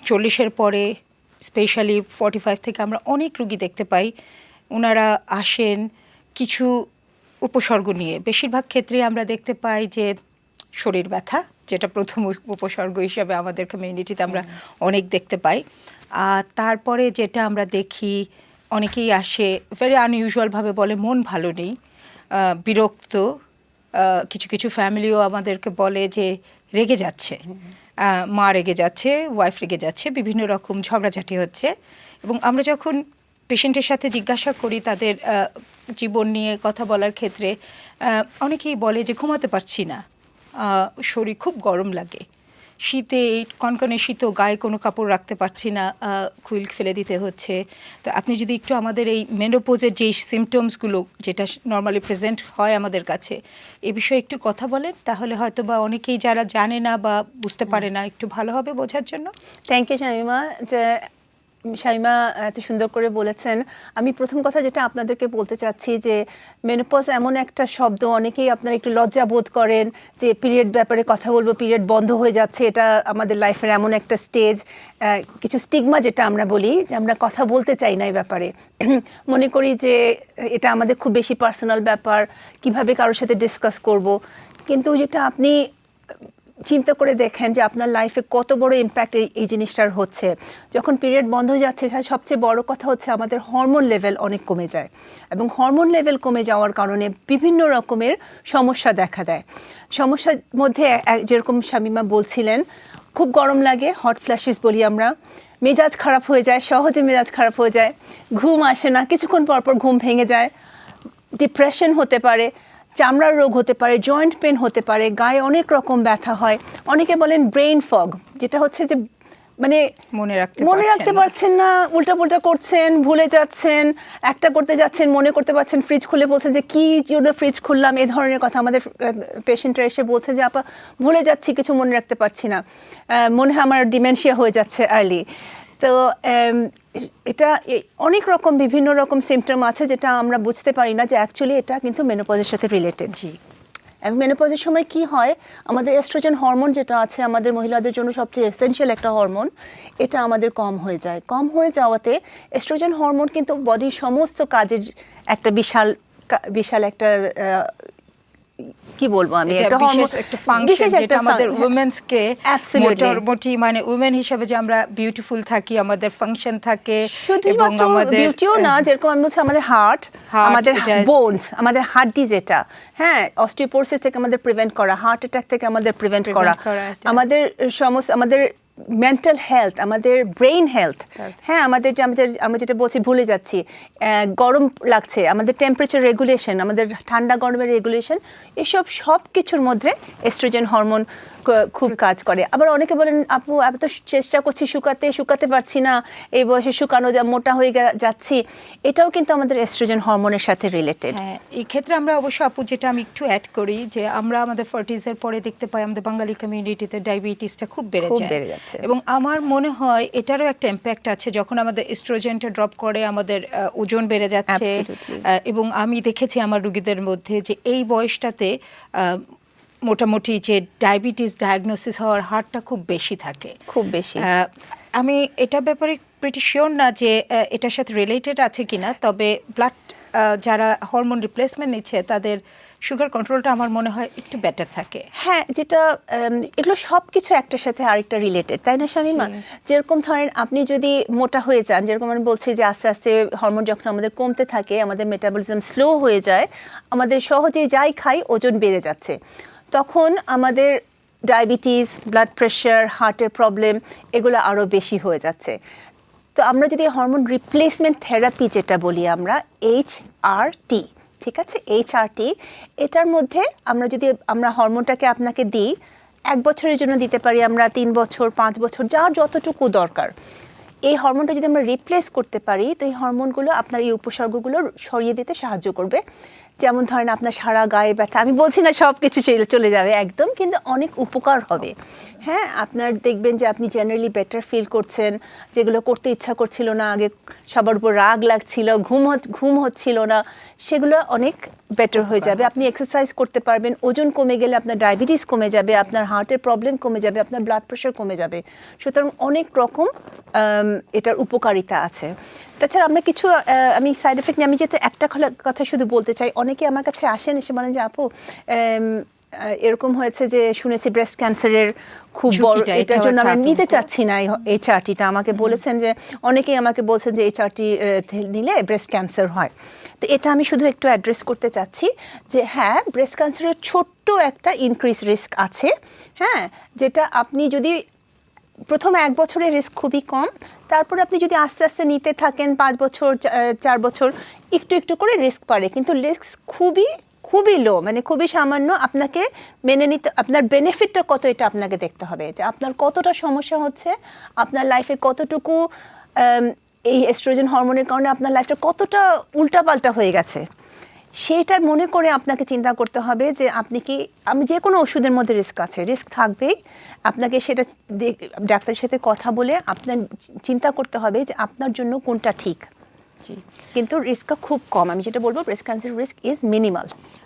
40-এর পরে স্পেশালি 45 থেকে আমরা অনেক রুগী দেখতে পাই, ওনারা আসেন কিছু উপসর্গ নিয়ে। বেশিরভাগ ক্ষেত্রে আমরা দেখতে পাই যে শরীর ব্যথা, যেটা প্রথম উপসর্গ হিসাবে আমাদের কমিউনিটিতে আমরা অনেক দেখতে পাই। তারপরে যেটা আমরা দেখি, অনেকেই আসে ভেরি আনইউজুয়ালভাবে বলে মন ভালো নেই, বিরক্ত। কিছু কিছু ফ্যামিলিও আমাদেরকে বলে যে রেগে যাচ্ছে, মা রেগে যাচ্ছে, ওয়াইফ রেগে যাচ্ছে, বিভিন্ন রকম ঝগড়াঝাটি হচ্ছে। এবং আমরা যখন পেশেন্টের সাথে জিজ্ঞাসা করি তাদের জীবন নিয়ে কথা বলার ক্ষেত্রে, অনেকেই বলে যে ঘুমাতে পারছি না, শরীর খুব গরম লাগে, শীতে কনকনে শীত, গায়ে কোনো কাপড় রাখতে পারছি না, খুইল ফেলে দিতে হচ্ছে। তো আপনি যদি একটু আমাদের এই মেনোপোজের যেই সিমটমসগুলো যেটা নর্মালি প্রেজেন্ট হয় আমাদের কাছে, এ বিষয়ে একটু কথা বলেন, তাহলে হয়তো বা অনেকেই যারা জানে না বা বুঝতে পারে না একটু ভালো হবে বোঝার জন্য। থ্যাংক ইউ শামিমা, যে শামিমা এত সুন্দর করে বলেছেন। আমি প্রথম কথা যেটা আপনাদেরকে বলতে চাচ্ছি যে মেনোপজ এমন একটা শব্দ, অনেকেই আপনারা একটু লজ্জা বোধ করেন যে পিরিয়ড ব্যাপারে কথা বলবো, পিরিয়ড বন্ধ হয়ে যাচ্ছে, এটা আমাদের লাইফের এমন একটা স্টেজ, কিছু স্টিগমা যেটা আমরা বলি যে আমরা কথা বলতে চাই না এই ব্যাপারে, মনে করি যে এটা আমাদের খুব বেশি পার্সোনাল ব্যাপার, কিভাবে কারোর সাথে ডিসকাস করব। কিন্তু যেটা আপনি চিন্তা করে দেখেন যে আপনার লাইফে কত বড় ইম্প্যাক্ট এই জিনিসটার হচ্ছে। যখন পিরিয়ড বন্ধ হয়ে যাচ্ছে, সবচেয়ে বড় কথা হচ্ছে আমাদের হরমোন লেভেল অনেক কমে যায়, এবং হরমোন লেভেল কমে যাওয়ার কারণে বিভিন্ন রকমের সমস্যা দেখা দেয়। সমস্যার মধ্যে যেরকম শামিমা বলছিলেন, খুব গরম লাগে, হট ফ্ল্যাশেস বলি আমরা, মেজাজ খারাপ হয়ে যায়, সহজে মেজাজ খারাপ হয়ে যায়, ঘুম আসে না, কিছুক্ষণ পর পর ঘুম ভেঙে যায়, ডিপ্রেশন হতে পারে, চামড়ার রোগ হতে পারে, জয়েন্ট পেন হতে পারে, গায়ে অনেক রকম ব্যথা হয়। অনেকে বলেন ব্রেইন ফগ, যেটা হচ্ছে যে মানে মনে রাখতে পারছেন না, উল্টাপুল্টা করছেন, ভুলে যাচ্ছেন, একটা করতে যাচ্ছেন মনে করতে পারছেন, ফ্রিজ খুলে বলছেন যে কী জন্য ফ্রিজ খুললাম, এই ধরনের কথা আমাদের পেশেন্টরা এসে বলছে যে আপা ভুলে যাচ্ছি, কিছু মনে রাখতে পারছি না, মনে হয় আমার ডিমেনশিয়া হয়ে যাচ্ছে আর্লি। তো এটা অনেক রকম বিভিন্ন রকম সিমটম আছে যেটা আমরা বুঝতে পারি না যে অ্যাকচুয়ালি এটা কিন্তু মেনোপজের সাথে রিলেটেড। জি, এবং মেনোপজের সময় কি হয়, আমাদের এস্ট্রোজেন হরমোন যেটা আছে আমাদের মহিলাদের জন্য সবচেয়ে এসেনশিয়াল একটা হরমোন, এটা আমাদের কম হয়ে যায়। কম হয়ে যাওয়াতে এস্ট্রোজেন হরমোন কিন্তু বডির সমস্ত কাজের একটা বিশাল একটা কি বলবো আমি, একটা হরমোন, একটা ফাংশন যেটা আমাদের উইমেনস কে মোটামুটি মানে উইমেন হিসেবে যে আমরা বিউটিফুল থাকি, আমাদের ফাংশন থাকে, এবং আমাদের বিউটিও না, যেরকম আমি বলছি আমাদের হার্ট, আমাদের বোনস, আমাদের হাড্ডি যেটা, হ্যাঁ, অস্টিওপোরোসিস থেকে আমাদের প্রিভেন্ট করা, হার্ট অ্যাটাক থেকে আমাদের প্রিভেন্ট করা, আমাদের সমস্ত, আমাদের মেন্টাল হেলথ, আমাদের ব্রেইন হেলথ, হ্যাঁ, আমাদের যে আমরা যেটা বলছি ভুলে যাচ্ছি, গরম লাগছে, আমাদের টেম্পারেচার রেগুলেশন, আমাদের ঠান্ডা গরমের রেগুলেশন, এসব সব কিছুর মধ্যে এস্ট্রোজেন হরমোন খুব কাজ করে। আবার অনেকে বলেন আপু আমি তো চেষ্টা করছি শুকাতে পারছি না, এই বয়সে শুকানো মোটা হয়ে যাচ্ছি, এটাও কিন্তু আমাদের এস্ট্রোজেন হরমোনের সাথে রিলেটেড। হ্যাঁ, এই ক্ষেত্রে আমরা অবশ্য আপু যেটা আমি একটু অ্যাড করি যে আমরা আমাদের 40s-এর পরে দেখতে পাই আমাদের বাঙালি কমিউনিটিতে ডায়াবেটিসটা খুব বেড়ে যায়, এবং আমার মনে হয় এটারও একটা ইম্প্যাক্ট আছে। যখন আমাদের এস্ট্রোজেনটা ড্রপ করে আমাদের ওজন বেড়ে যাচ্ছে, এবং আমি দেখেছি আমার রোগীদের মধ্যে যে এই বয়সটাতে মোটামুটি যে ডায়াবেটিস ডায়াগনোসিস হওয়ার হারটা খুব বেশি থাকে, খুব বেশি। আমি এটা ব্যাপারে প্রিটি শিওর না যে এটার সাথে রিলেটেড আছে কিনা, তবে ব্লাড যারা হরমোন রিপ্লেসমেন্ট নিচ্ছে তাদের সুগার কন্ট্রোলটা আমার মনে হয় একটু বেটার থাকে। হ্যাঁ, যেটা এগুলো সব কিছু একটার সাথে আরেকটা রিলেটেড, তাই না শামিমা? যেরকম ধরেন আপনি যদি মোটা হয়ে যান, যেরকম আমি বলছি যে আস্তে আস্তে হরমোন যখন আমাদের কমতে থাকে, আমাদের মেটাবলিজম স্লো হয়ে যায়, আমাদের সহজেই যাই খাই ওজন বেড়ে যাচ্ছে, তখন আমাদের ডায়াবেটিস, ব্লাড প্রেশার, হার্টের প্রবলেম, এগুলো আরও বেশি হয়ে যাচ্ছে। তো আমরা যদি হরমোন রিপ্লেসমেন্ট থেরাপি যেটা বলি আমরা, HRT, ঠিক আছে, HRT, এটার মধ্যে আমরা হরমোনটাকে আপনাকে দিই, 1 বছরের জন্য দিতে পারি আমরা, 3 বছর, 5 বছর, যার যতটুকু দরকার। এই হরমোনটা যদি আমরা রিপ্লেস করতে পারি তো এই হরমোনগুলো আপনার এই উপসর্গগুলো সরিয়ে দিতে সাহায্য করবে। যেমন ধরেন আপনার সারা গায়ে ব্যথা, আমি বলছি না সব কিছু চলে যাবে একদম, কিন্তু অনেক উপকার হবে। হ্যাঁ, আপনার দেখবেন যে আপনি জেনারেলি বেটার ফিল করছেন, যেগুলো করতে ইচ্ছা করছিল না, আগে সবার উপর রাগ লাগছিল, ঘুম হচ্ছিল না, সেগুলো অনেক বেটার হয়ে যাবে। আপনি এক্সারসাইজ করতে পারবেন, ওজন কমে গেলে আপনার ডায়াবেটিস কমে যাবে, আপনার হার্টের প্রবলেম কমে যাবে, আপনার ব্লাড প্রেশার কমে যাবে। সুতরাং অনেক রকম এটার উপকারিতা আছে। তাছাড়া আমরা কিছু আমি সাইড এফেক্ট নিয়ে আমি যেতে একটা কথা শুধু বলতে চাই। অনেকে আমার কাছে আসেন, এসে বলেন যে আপু এরকম হয়েছে যে শুনেছি ব্রেস্ট ক্যান্সারের খুব বড়, এটার জন্য আমি নিতে চাচ্ছি না এই চার্টিটা। আমাকে বলেছেন যে অনেকেই আমাকে বলছেন যে এই চার্টি নিলে ব্রেস্ট ক্যান্সার হয়। তো এটা আমি শুধু একটু অ্যাড্রেস করতে চাচ্ছি যে হ্যাঁ, ব্রেস্ট ক্যান্সারের ছোট্ট একটা ইনক্রিজ রিস্ক আছে। হ্যাঁ, যেটা আপনি যদি প্রথম 1 বছরের রিস্ক খুবই কম, তারপরে আপনি যদি আস্তে আস্তে নিতে থাকেন 5 বছর 4 বছর একটু একটু করে রিস্ক বাড়ে, কিন্তু রিস্ক খুবই লো, মানে খুবই সামান্য। আপনাকে মেনে নিতে, আপনার বেনিফিটটা কত এটা আপনাকে দেখতে হবে, যে আপনার কতটা সমস্যা হচ্ছে, আপনার লাইফে কতটুকু এই এস্ট্রোজেন হরমোনের কারণে আপনার লাইফটা কতটা উল্টাপাল্টা হয়ে গেছে, সেটা মনে করে আপনাকে চিন্তা করতে হবে যে আপনি কি, আমি যে কোনো ওষুধের মধ্যে রিস্ক আছে, রিস্ক থাকবেই। আপনাকে সেটা ডাক্তারের সাথে কথা বলে আপনার চিন্তা করতে হবে যে আপনার জন্য কোনটা ঠিক। কিন্তু রিস্কটা খুব কম। আমি যেটা বলবো, breast cancer risk is minimal.